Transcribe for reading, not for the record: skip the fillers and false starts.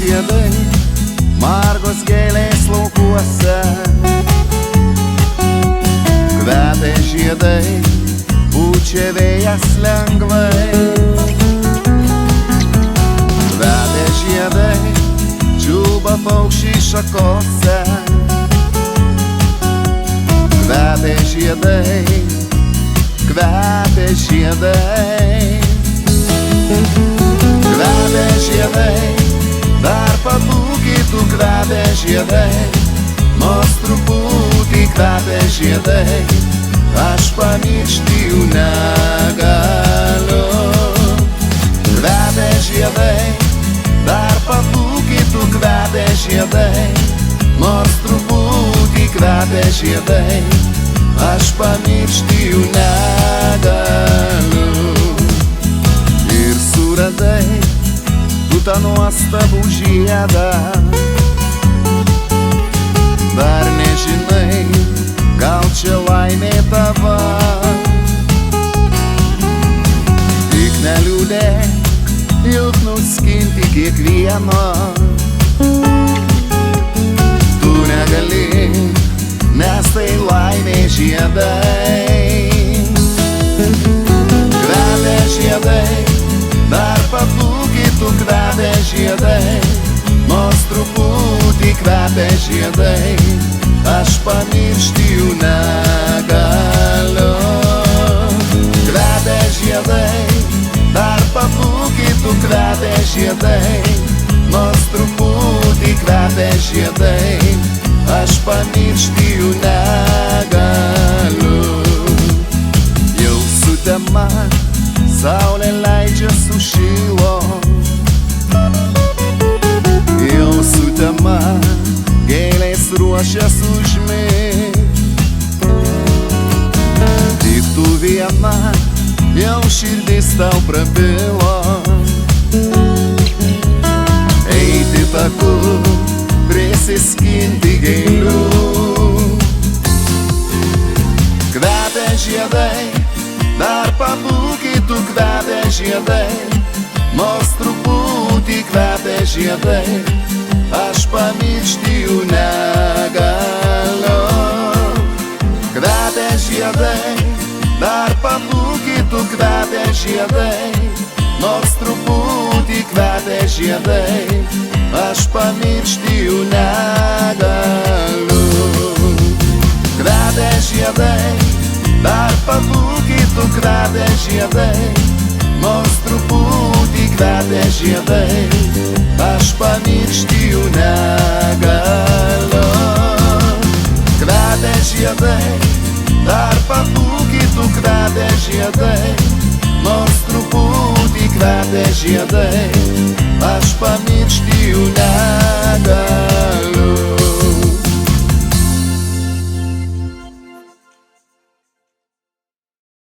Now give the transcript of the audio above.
žiedai, margos gėlės laukuose. Kvepia žiedai, pučia vėjas lengvai. Kvepia žiedai, čiulba paukščiai šakose. Kvepia žiedai, kvepia žiedai. Kvepia žiedai, dar pabūkytų kvepia žiedai. Nors truputį kvepia žiedai, aš pamiršti jų negaliu. Kvepia žiedai, dar pabūkytų kvepia žiedai. Nors truputį kvepia žiedai, aš pamiršti jų negaliu. Ir suradai tu tą nuostabų žiedą. Dar nežinai, gal čia laimė tava. Tik neliūdėk, juk nuskinti kiekvieno tu negali, nes tai laimė žiedai. Kvepia žiedai, dar pabūkytų kvepia žiedai. Nors truputį kvepia žiedai, aš pamiršti jų negaliu. Kvepia žiedai, dar pabūkytų kvepia žiedai. Nors truputį kvepia žiedai, aš pamiršti jų negaliu. Jau sutema, saulė leidžia sušilo. Jau sutema, gėlės ruošias užmigt. Tik tu viena, jau širdis tau prabilo. Eiti taku, prisiskinti gėlių. Kvepia žiedai, dar pabūkytų kvepia žiedai. Nors truputį kvepia žiedai, aš pamiršti jų negaliu. Kvepia žiedai, dar pabūkytų kvepia žiedai. Nors truputį kvepia žiedai, aš pamiršti jų negaliu. Kvepia žiedai, dar pabūkytų kvepia žiedai. Nors truputį kvepia žiedai, aš pamiršti jų negaliu. Kvepia žiedai, dar pabūkytų kvepia žiedai. Nors truputį kvepia žiedai, aš pamiršti jų negaliu.